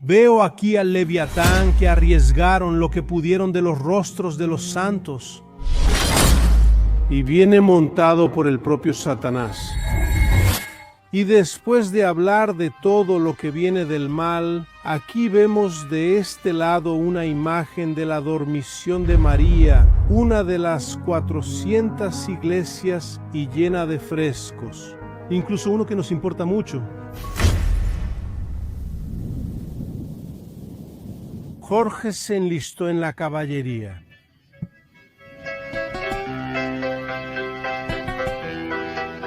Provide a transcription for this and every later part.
Veo aquí al Leviatán que arriesgaron lo que pudieron de los rostros de los santos. Y viene montado por el propio Satanás. Y después de hablar de todo lo que viene del mal, aquí vemos de este lado una imagen de la dormición de María, una de las 400 iglesias y llena de frescos. Incluso uno que nos importa mucho. Jorge se enlistó en la caballería.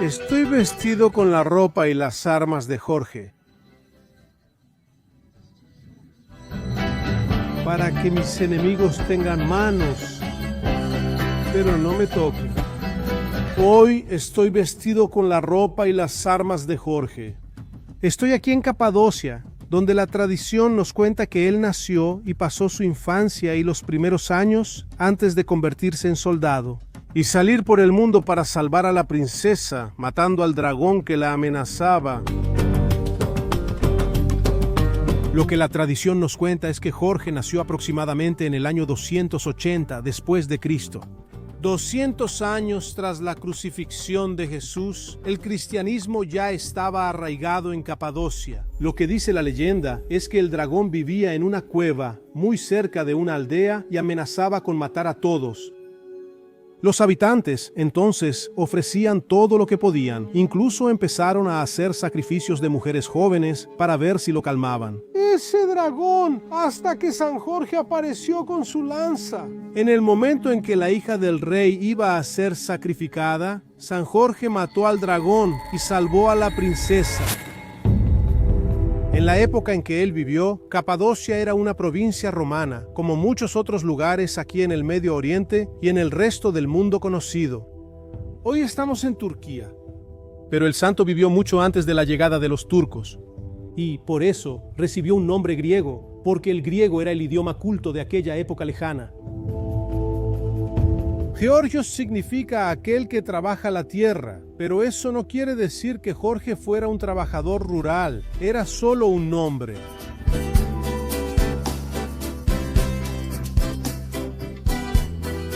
Estoy vestido con la ropa y las armas de Jorge, para que mis enemigos tengan manos, pero no me toquen. Hoy estoy vestido con la ropa y las armas de Jorge. Estoy aquí en Capadocia, donde la tradición nos cuenta que él nació y pasó su infancia y los primeros años antes de convertirse en soldado y salir por el mundo para salvar a la princesa, matando al dragón que la amenazaba. Lo que la tradición nos cuenta es que Jorge nació aproximadamente en el año 280 después de Cristo. 200 años tras la crucifixión de Jesús, el cristianismo ya estaba arraigado en Capadocia. Lo que dice la leyenda es que el dragón vivía en una cueva muy cerca de una aldea y amenazaba con matar a todos. Los habitantes, entonces, ofrecían todo lo que podían. Incluso empezaron a hacer sacrificios de mujeres jóvenes para ver si lo calmaban. ¡Ese dragón! Hasta que San Jorge apareció con su lanza. En el momento en que la hija del rey iba a ser sacrificada, San Jorge mató al dragón y salvó a la princesa. En la época en que él vivió, Capadocia era una provincia romana, como muchos otros lugares aquí en el Medio Oriente y en el resto del mundo conocido. Hoy estamos en Turquía, pero el santo vivió mucho antes de la llegada de los turcos, y por eso recibió un nombre griego, porque el griego era el idioma culto de aquella época lejana. Georgios significa aquel que trabaja la tierra, pero eso no quiere decir que Jorge fuera un trabajador rural, era solo un nombre.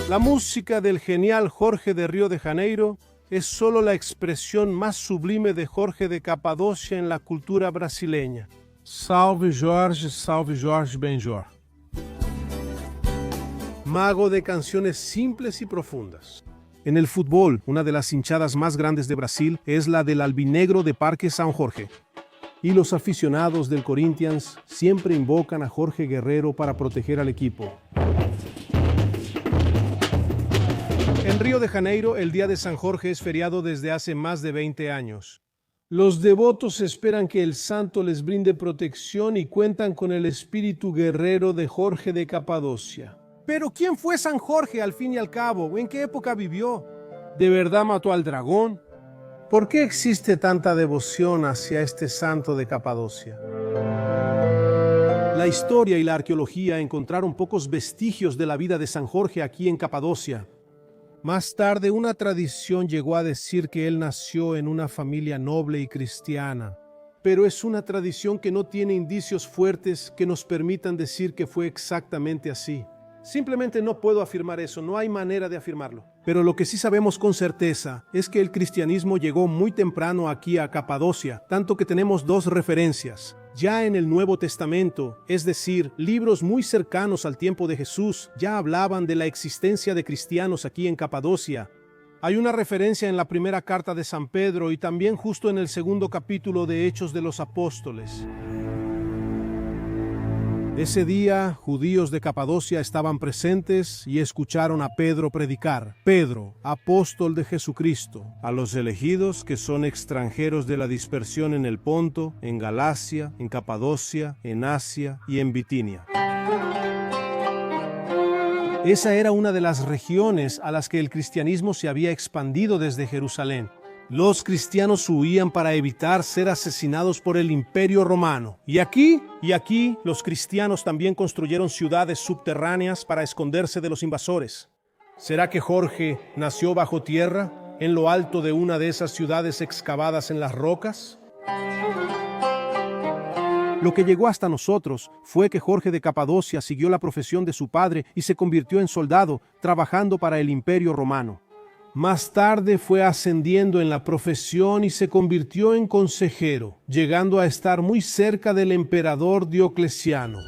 La música del genial Jorge de Río de Janeiro es solo la expresión más sublime de Jorge de Capadocia en la cultura brasileña. Salve Jorge Benjor. Mago de canciones simples y profundas. En el fútbol, una de las hinchadas más grandes de Brasil es la del Albinegro de Parque São Jorge. Y los aficionados del Corinthians siempre invocan a Jorge Guerrero para proteger al equipo. En Río de Janeiro, el Día de San Jorge es feriado desde hace más de 20 años. Los devotos esperan que el santo les brinde protección y cuentan con el espíritu guerrero de Jorge de Capadocia. Pero ¿quién fue San Jorge al fin y al cabo? ¿En qué época vivió? ¿De verdad mató al dragón? ¿Por qué existe tanta devoción hacia este santo de Capadocia? La historia y la arqueología encontraron pocos vestigios de la vida de San Jorge aquí en Capadocia. Más tarde, una tradición llegó a decir que él nació en una familia noble y cristiana. Pero es una tradición que no tiene indicios fuertes que nos permitan decir que fue exactamente así. Simplemente no puedo afirmar eso, no hay manera de afirmarlo. Pero lo que sí sabemos con certeza es que el cristianismo llegó muy temprano aquí a Capadocia, tanto que tenemos dos referencias. Ya en el Nuevo Testamento, es decir, libros muy cercanos al tiempo de Jesús, ya hablaban de la existencia de cristianos aquí en Capadocia. Hay una referencia en la primera carta de San Pedro y también justo en el segundo capítulo de Hechos de los Apóstoles. Ese día, judíos de Capadocia estaban presentes y escucharon a Pedro predicar. Pedro, apóstol de Jesucristo, a los elegidos que son extranjeros de la dispersión en el Ponto, en Galacia, en Capadocia, en Asia y en Bitinia. Esa era una de las regiones a las que el cristianismo se había expandido desde Jerusalén. Los cristianos huían para evitar ser asesinados por el Imperio Romano. Y aquí, los cristianos también construyeron ciudades subterráneas para esconderse de los invasores. ¿Será que Jorge nació bajo tierra, en lo alto de una de esas ciudades excavadas en las rocas? Lo que llegó hasta nosotros fue que Jorge de Capadocia siguió la profesión de su padre y se convirtió en soldado, trabajando para el Imperio Romano. Más tarde fue ascendiendo en la profesión y se convirtió en consejero, llegando a estar muy cerca del emperador Diocleciano.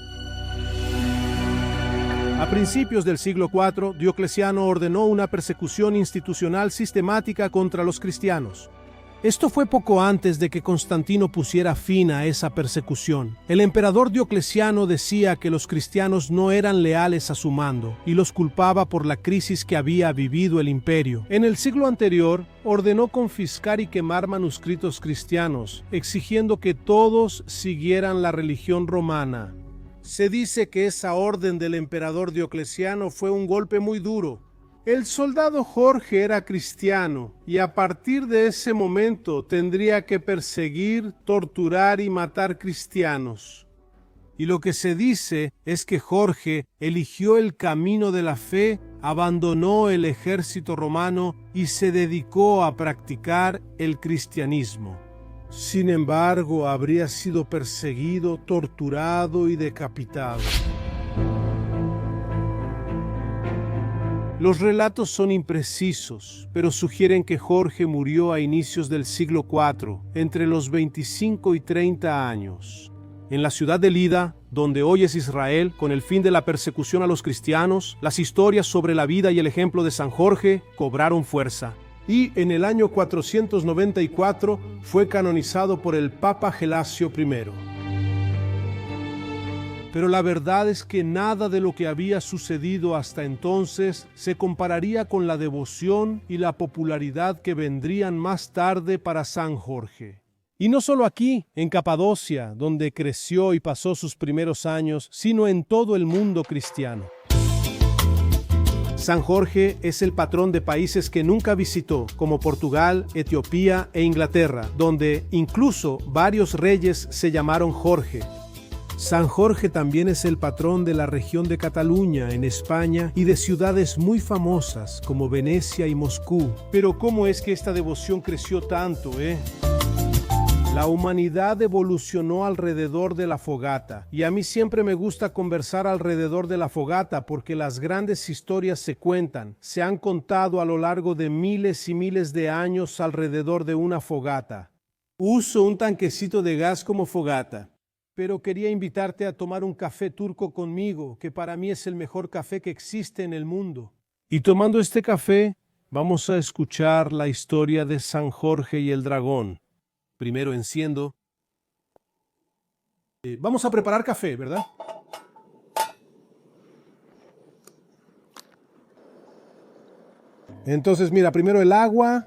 A principios del siglo IV, Diocleciano ordenó una persecución institucional sistemática contra los cristianos. Esto fue poco antes de que Constantino pusiera fin a esa persecución. El emperador Diocleciano decía que los cristianos no eran leales a su mando y los culpaba por la crisis que había vivido el imperio. En el siglo anterior, ordenó confiscar y quemar manuscritos cristianos, exigiendo que todos siguieran la religión romana. Se dice que esa orden del emperador Diocleciano fue un golpe muy duro. El soldado Jorge era cristiano y a partir de ese momento tendría que perseguir, torturar y matar cristianos. Y lo que se dice es que Jorge eligió el camino de la fe, abandonó el ejército romano y se dedicó a practicar el cristianismo. Sin embargo, habría sido perseguido, torturado y decapitado. Los relatos son imprecisos, pero sugieren que Jorge murió a inicios del siglo IV, entre los 25 y 30 años. En la ciudad de Lida, donde hoy es Israel, con el fin de la persecución a los cristianos, las historias sobre la vida y el ejemplo de San Jorge cobraron fuerza. Y en el año 494 fue canonizado por el Papa Gelasio I. Pero la verdad es que nada de lo que había sucedido hasta entonces se compararía con la devoción y la popularidad que vendrían más tarde para San Jorge. Y no solo aquí, en Capadocia, donde creció y pasó sus primeros años, sino en todo el mundo cristiano. San Jorge es el patrón de países que nunca visitó, como Portugal, Etiopía e Inglaterra, donde incluso varios reyes se llamaron Jorge. San Jorge también es el patrón de la región de Cataluña, en España, y de ciudades muy famosas como Venecia y Moscú. Pero ¿cómo es que esta devoción creció tanto, La humanidad evolucionó alrededor de la fogata, y a mí siempre me gusta conversar alrededor de la fogata porque las grandes historias se cuentan, se han contado a lo largo de miles y miles de años alrededor de una fogata. Uso un tanquecito de gas como fogata. Pero quería invitarte a tomar un café turco conmigo, que para mí es el mejor café que existe en el mundo. Y tomando este café, vamos a escuchar la historia de San Jorge y el dragón. Primero enciendo. Vamos a preparar café, ¿verdad? Entonces, mira, primero el agua.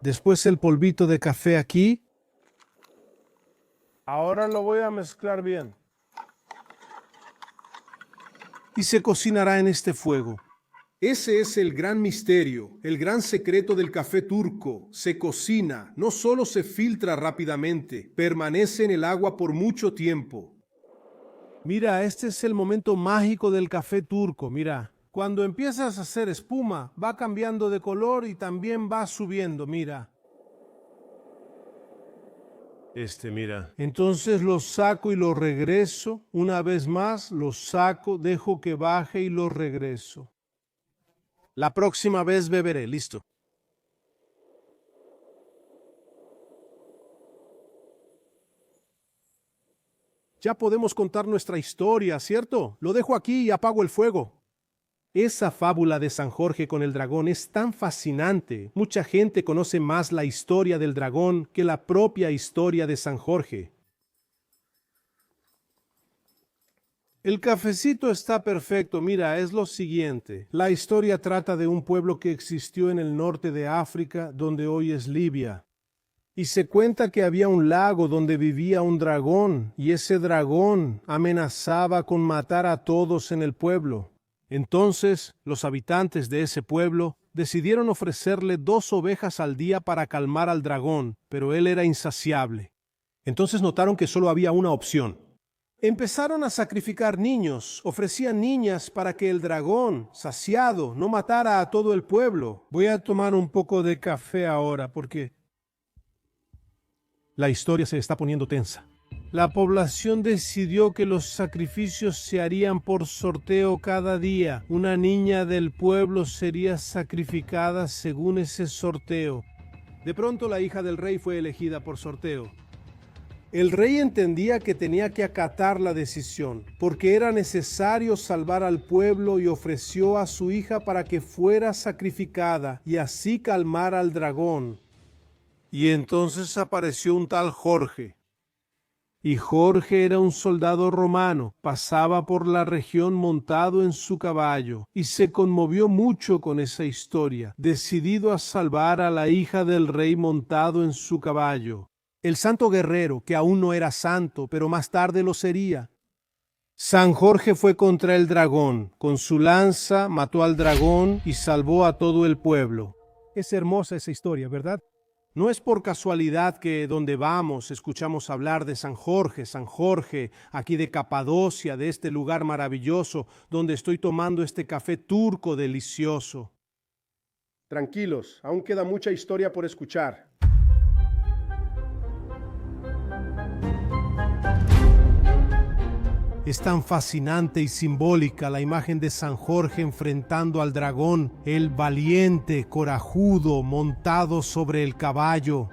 Después el polvito de café aquí. Ahora lo voy a mezclar bien. Y se cocinará en este fuego. Ese es el gran misterio, el gran secreto del café turco. Se cocina, no solo se filtra rápidamente, permanece en el agua por mucho tiempo. Mira, este es el momento mágico del café turco, mira. Cuando empiezas a hacer espuma, va cambiando de color y también va subiendo, mira. Mira. Entonces lo saco y lo regreso. Una vez más, lo saco, dejo que baje y lo regreso. La próxima vez beberé, listo. Ya podemos contar nuestra historia, ¿cierto? Lo dejo aquí y apago el fuego. Esa fábula de San Jorge con el dragón es tan fascinante. Mucha gente conoce más la historia del dragón que la propia historia de San Jorge. El cafecito está perfecto. Mira, es lo siguiente. La historia trata de un pueblo que existió en el norte de África, donde hoy es Libia. Y se cuenta que había un lago donde vivía un dragón, y ese dragón amenazaba con matar a todos en el pueblo. Entonces, los habitantes de ese pueblo decidieron ofrecerle 2 ovejas al día para calmar al dragón, pero él era insaciable. Entonces notaron que solo había una opción. Empezaron a sacrificar niños, ofrecían niñas para que el dragón, saciado, no matara a todo el pueblo. Voy a tomar un poco de café ahora porque la historia se está poniendo tensa. La población decidió que los sacrificios se harían por sorteo cada día. Una niña del pueblo sería sacrificada según ese sorteo. De pronto la hija del rey fue elegida por sorteo. El rey entendía que tenía que acatar la decisión, porque era necesario salvar al pueblo y ofreció a su hija para que fuera sacrificada y así calmar al dragón. Y entonces apareció un tal Jorge. Y Jorge era un soldado romano, pasaba por la región montado en su caballo, y se conmovió mucho con esa historia, decidido a salvar a la hija del rey montado en su caballo. El santo guerrero, que aún no era santo, pero más tarde lo sería. San Jorge fue contra el dragón, con su lanza mató al dragón y salvó a todo el pueblo. Es hermosa esa historia, ¿verdad? No es por casualidad que donde vamos escuchamos hablar de San Jorge, aquí de Capadocia, de este lugar maravilloso donde estoy tomando este café turco delicioso. Tranquilos, aún queda mucha historia por escuchar. Es tan fascinante y simbólica la imagen de San Jorge enfrentando al dragón, el valiente, corajudo, montado sobre el caballo.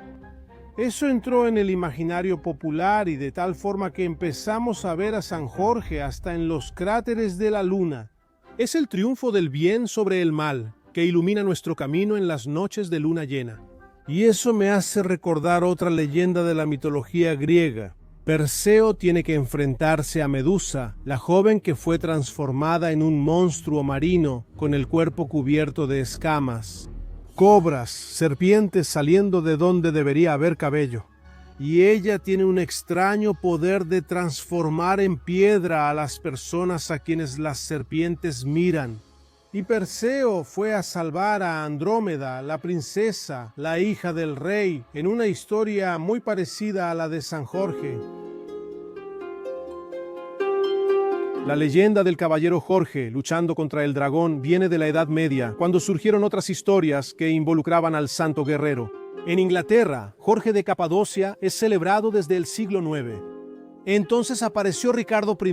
Eso entró en el imaginario popular y de tal forma que empezamos a ver a San Jorge hasta en los cráteres de la luna. Es el triunfo del bien sobre el mal, que ilumina nuestro camino en las noches de luna llena. Y eso me hace recordar otra leyenda de la mitología griega. Perseo tiene que enfrentarse a Medusa, la joven que fue transformada en un monstruo marino con el cuerpo cubierto de escamas. Cobras, serpientes saliendo de donde debería haber cabello. Y ella tiene un extraño poder de transformar en piedra a las personas a quienes las serpientes miran. Y Perseo fue a salvar a Andrómeda, la princesa, la hija del rey, en una historia muy parecida a la de San Jorge. La leyenda del caballero Jorge luchando contra el dragón viene de la Edad Media, cuando surgieron otras historias que involucraban al santo guerrero. En Inglaterra, Jorge de Capadocia es celebrado desde el siglo IX. Entonces apareció Ricardo I,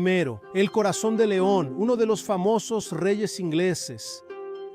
el corazón de león, uno de los famosos reyes ingleses.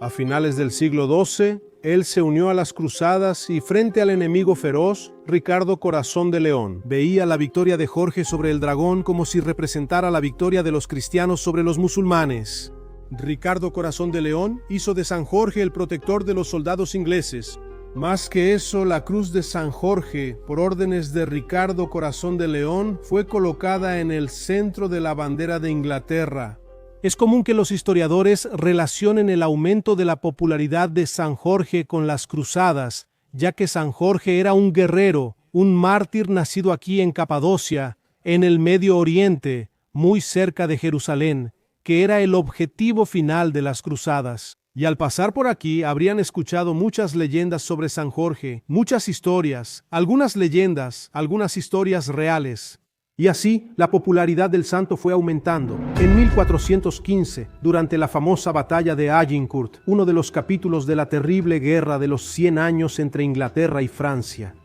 A finales del siglo XII, él se unió a las cruzadas y frente al enemigo feroz, Ricardo Corazón de León veía la victoria de Jorge sobre el dragón como si representara la victoria de los cristianos sobre los musulmanes. Ricardo Corazón de León hizo de San Jorge el protector de los soldados ingleses. Más que eso, la cruz de San Jorge, por órdenes de Ricardo Corazón de León, fue colocada en el centro de la bandera de Inglaterra. Es común que los historiadores relacionen el aumento de la popularidad de San Jorge con las cruzadas, ya que San Jorge era un guerrero, un mártir nacido aquí en Capadocia, en el Medio Oriente, muy cerca de Jerusalén, que era el objetivo final de las cruzadas. Y al pasar por aquí habrían escuchado muchas leyendas sobre San Jorge, muchas historias, algunas leyendas, algunas historias reales. Y así la popularidad del santo fue aumentando. En 1415, durante la famosa batalla de Agincourt, uno de los capítulos de la terrible guerra de los 100 años entre Inglaterra y Francia,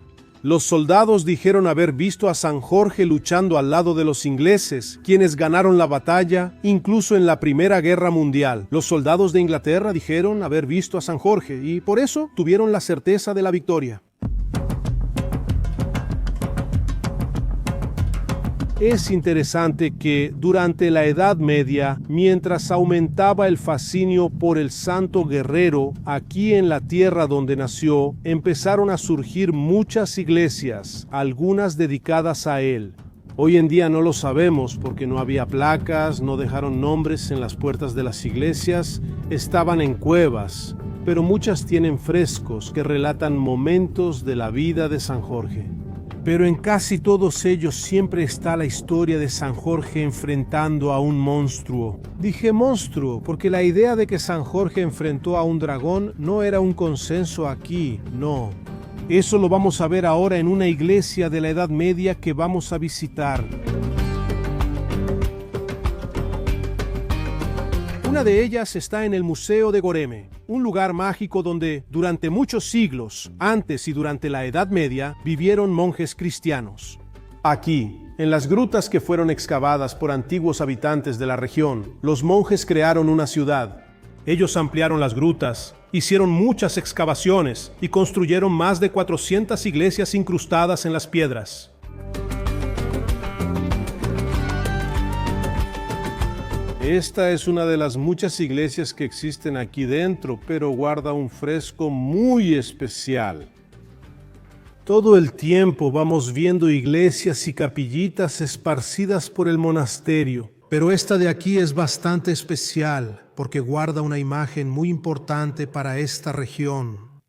los soldados dijeron haber visto a San Jorge luchando al lado de los ingleses, quienes ganaron la batalla, incluso en la Primera Guerra Mundial. Los soldados de Inglaterra dijeron haber visto a San Jorge y por eso tuvieron la certeza de la victoria. Es interesante que durante la Edad Media, mientras aumentaba el fascinio por el santo guerrero, aquí en la tierra donde nació, empezaron a surgir muchas iglesias, algunas dedicadas a él. Hoy en día no lo sabemos porque no había placas, no dejaron nombres en las puertas de las iglesias, estaban en cuevas, pero muchas tienen frescos que relatan momentos de la vida de San Jorge. Pero en casi todos ellos siempre está la historia de San Jorge enfrentando a un monstruo. Dije monstruo porque la idea de que San Jorge enfrentó a un dragón no era un consenso aquí, no. Eso lo vamos a ver ahora en una iglesia de la Edad Media que vamos a visitar. Una de ellas está en el Museo de Goreme, un lugar mágico donde, durante muchos siglos, antes y durante la Edad Media, vivieron monjes cristianos. Aquí, en las grutas que fueron excavadas por antiguos habitantes de la región, los monjes crearon una ciudad. Ellos ampliaron las grutas, hicieron muchas excavaciones y construyeron más de 400 iglesias incrustadas en las piedras. Esta es una de las muchas iglesias que existen aquí dentro, pero guarda un fresco muy especial. Todo el tiempo vamos viendo iglesias y capillitas esparcidas por el monasterio, pero esta de aquí es bastante especial porque guarda una imagen muy importante para esta región.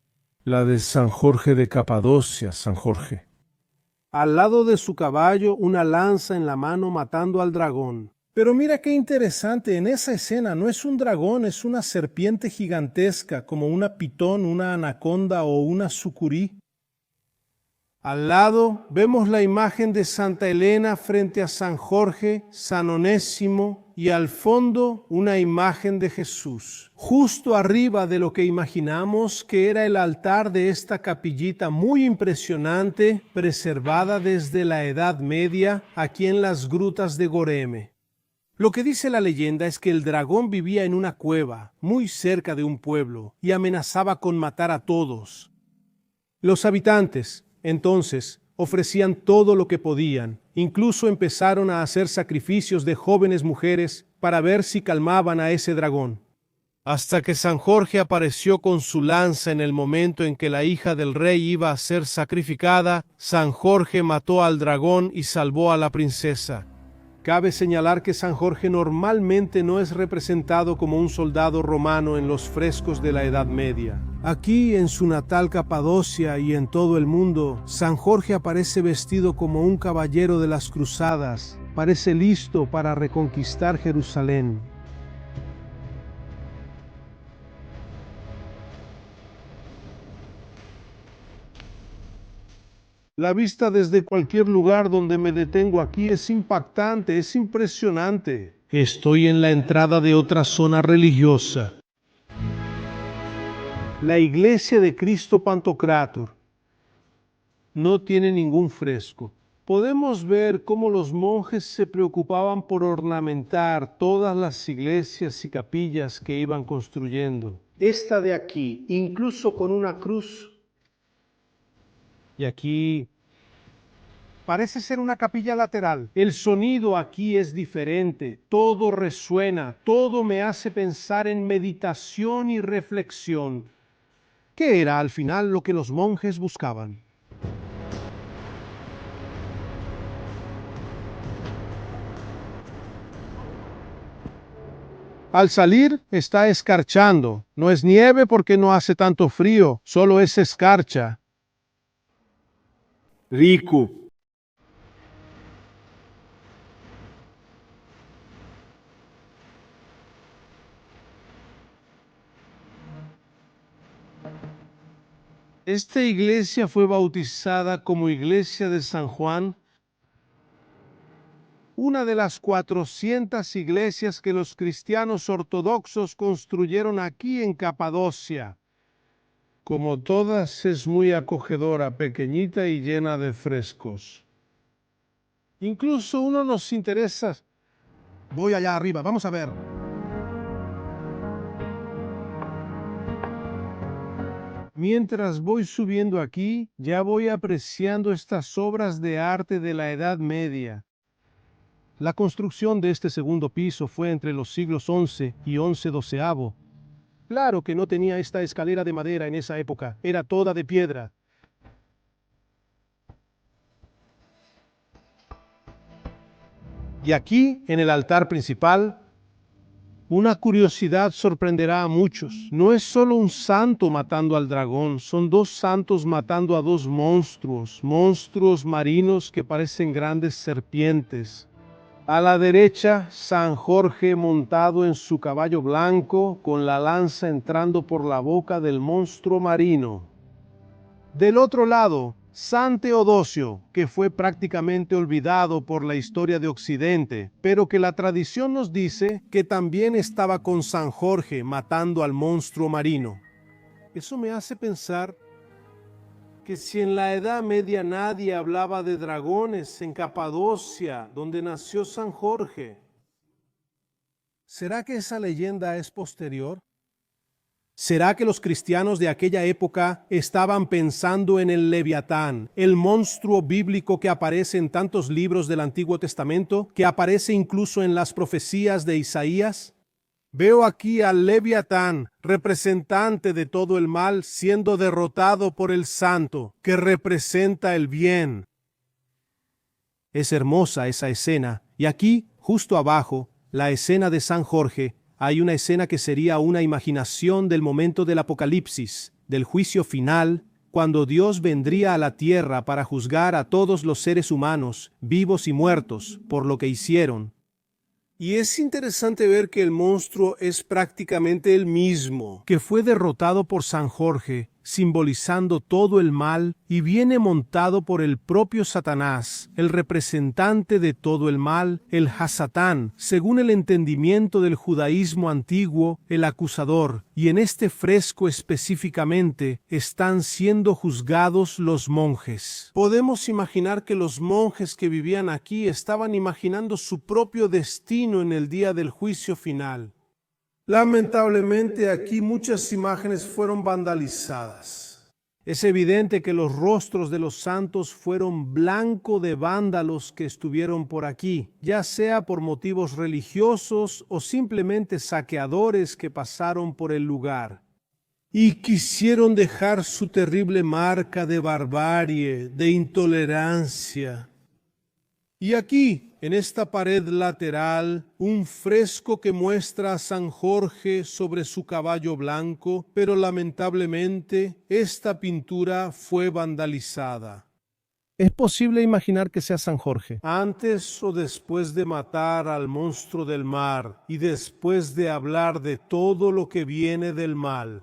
La de San Jorge de Capadocia, San Jorge. Al lado de su caballo, una lanza en la mano matando al dragón. Pero mira qué interesante, en esa escena no es un dragón, es una serpiente gigantesca, como una pitón, una anaconda o una sucurí. Al lado vemos la imagen de Santa Elena frente a San Jorge, San Onésimo y al fondo una imagen de Jesús. Justo arriba de lo que imaginamos que era el altar de esta capillita muy impresionante, preservada desde la Edad Media aquí en las grutas de Goreme. Lo que dice la leyenda es que el dragón vivía en una cueva muy cerca de un pueblo y amenazaba con matar a todos. Los habitantes entonces ofrecían todo lo que podían, incluso empezaron a hacer sacrificios de jóvenes mujeres para ver si calmaban a ese dragón. Hasta que San Jorge apareció con su lanza en el momento en que la hija del rey iba a ser sacrificada, San Jorge mató al dragón y salvó a la princesa. Cabe señalar que San Jorge normalmente no es representado como un soldado romano en los frescos de la Edad Media. Aquí, en su natal Capadocia y en todo el mundo, San Jorge aparece vestido como un caballero de las cruzadas. Parece listo para reconquistar Jerusalén. La vista desde cualquier lugar donde me detengo aquí es impactante, es impresionante. Estoy en la entrada de otra zona religiosa. La iglesia de Cristo Pantocrátor no tiene ningún fresco. Podemos ver cómo los monjes se preocupaban por ornamentar todas las iglesias y capillas que iban construyendo. Esta de aquí, incluso con una cruz. Y aquí parece ser una capilla lateral. El sonido aquí es diferente, todo resuena, todo me hace pensar en meditación y reflexión. ¿Qué era al final lo que los monjes buscaban? Al salir está escarchando. No es nieve porque no hace tanto frío, solo es escarcha. Rico. Esta iglesia fue bautizada como Iglesia de San Juan, una de las 400 iglesias que los cristianos ortodoxos construyeron aquí en Capadocia. Como todas, es muy acogedora, pequeñita y llena de frescos. Incluso uno nos interesa. Voy allá arriba, vamos a ver. Mientras voy subiendo aquí, ya voy apreciando estas obras de arte de la Edad Media. La construcción de este segundo piso fue entre los siglos XI y XI-XII. Claro que no tenía esta escalera de madera en esa época, era toda de piedra. Y aquí, en el altar principal, una curiosidad sorprenderá a muchos. No es solo un santo matando al dragón, son dos santos matando a dos monstruos marinos que parecen grandes serpientes. A la derecha, San Jorge montado en su caballo blanco, con la lanza entrando por la boca del monstruo marino. Del otro lado, San Teodosio, que fue prácticamente olvidado por la historia de Occidente, pero que la tradición nos dice que también estaba con San Jorge matando al monstruo marino. Eso me hace pensar que si en la Edad Media nadie hablaba de dragones en Capadocia, donde nació San Jorge, ¿será que esa leyenda es posterior? ¿Será que los cristianos de aquella época estaban pensando en el Leviatán, el monstruo bíblico que aparece en tantos libros del Antiguo Testamento, que aparece incluso en las profecías de Isaías? Veo aquí al Leviatán, representante de todo el mal, siendo derrotado por el Santo, que representa el bien. Es hermosa esa escena, y aquí, justo abajo, la escena de San Jorge. Hay una escena que sería una imaginación del momento del Apocalipsis, del juicio final, cuando Dios vendría a la tierra para juzgar a todos los seres humanos, vivos y muertos, por lo que hicieron. Y es interesante ver que el monstruo es prácticamente el mismo, que fue derrotado por San Jorge, simbolizando todo el mal, y viene montado por el propio Satanás, el representante de todo el mal, el Hasatán, según el entendimiento del judaísmo antiguo, el acusador, y en este fresco específicamente están siendo juzgados los monjes. Podemos imaginar que los monjes que vivían aquí estaban imaginando su propio destino en el día del juicio final. Lamentablemente aquí muchas imágenes fueron vandalizadas. Es evidente que los rostros de los santos fueron blanco de vándalos que estuvieron por aquí, ya sea por motivos religiosos o simplemente saqueadores que pasaron por el lugar. Y quisieron dejar su terrible marca de barbarie, de intolerancia. Y aquí, en esta pared lateral, un fresco que muestra a San Jorge sobre su caballo blanco, pero lamentablemente esta pintura fue vandalizada. ¿Es posible imaginar que sea San Jorge? Antes o después de matar al monstruo del mar y después de hablar de todo lo que viene del mal.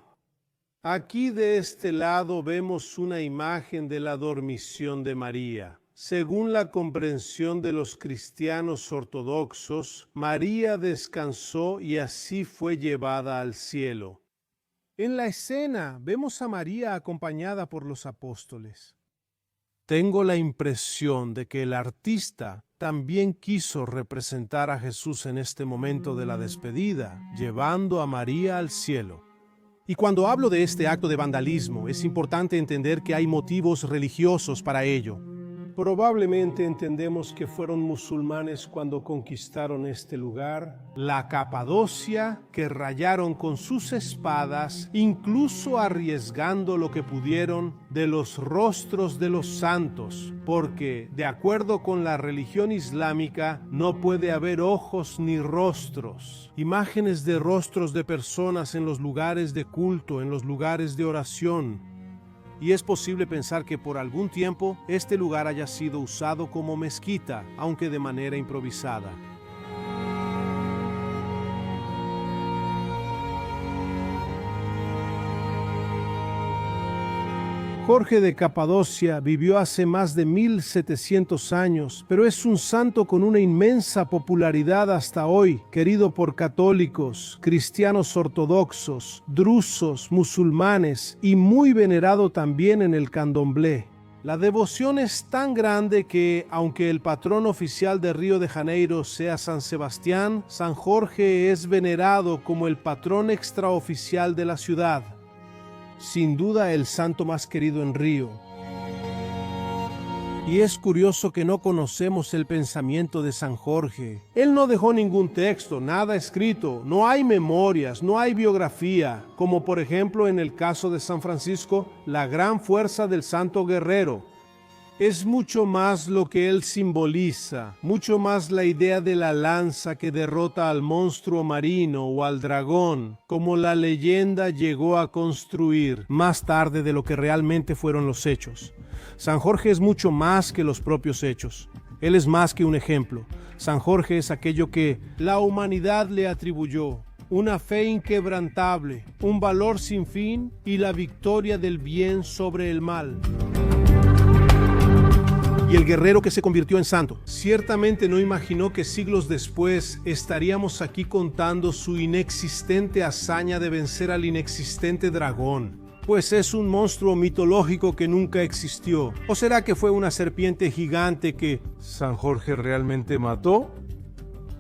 Aquí de este lado vemos una imagen de la dormición de María. Según la comprensión de los cristianos ortodoxos, María descansó y así fue llevada al cielo. En la escena vemos a María acompañada por los apóstoles. Tengo la impresión de que el artista también quiso representar a Jesús en este momento de la despedida, llevando a María al cielo. Y cuando hablo de este acto de vandalismo, es importante entender que hay motivos religiosos para ello. Probablemente entendemos que fueron musulmanes cuando conquistaron este lugar, la Capadocia, que rayaron con sus espadas, incluso arriesgando lo que pudieron de los rostros de los santos, porque, de acuerdo con la religión islámica, no puede haber ojos ni rostros. Imágenes de rostros de personas en los lugares de culto, en los lugares de oración. Y es posible pensar que por algún tiempo este lugar haya sido usado como mezquita, aunque de manera improvisada. Jorge de Capadocia vivió hace más de 1700 años, pero es un santo con una inmensa popularidad hasta hoy, querido por católicos, cristianos ortodoxos, drusos, musulmanes y muy venerado también en el candomblé. La devoción es tan grande que, aunque el patrón oficial de Río de Janeiro sea San Sebastián, San Jorge es venerado como el patrón extraoficial de la ciudad. Sin duda el santo más querido en Río. Y es curioso que no conocemos el pensamiento de San Jorge. Él no dejó ningún texto, nada escrito, no hay memorias, no hay biografía, como por ejemplo en el caso de San Francisco, la gran fuerza del santo guerrero. Es mucho más lo que él simboliza, mucho más la idea de la lanza que derrota al monstruo marino o al dragón, como la leyenda llegó a construir más tarde de lo que realmente fueron los hechos. San Jorge es mucho más que los propios hechos. Él es más que un ejemplo. San Jorge es aquello que la humanidad le atribuyó. Una fe inquebrantable, un valor sin fin y la victoria del bien sobre el mal. y el guerrero que se convirtió en santo. Ciertamente no imaginó que siglos después estaríamos aquí contando su inexistente hazaña de vencer al inexistente dragón, pues es un monstruo mitológico que nunca existió. ¿O será que fue una serpiente gigante que San Jorge realmente mató?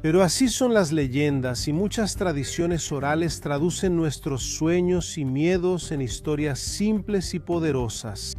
Pero así son las leyendas, y muchas tradiciones orales traducen nuestros sueños y miedos en historias simples y poderosas.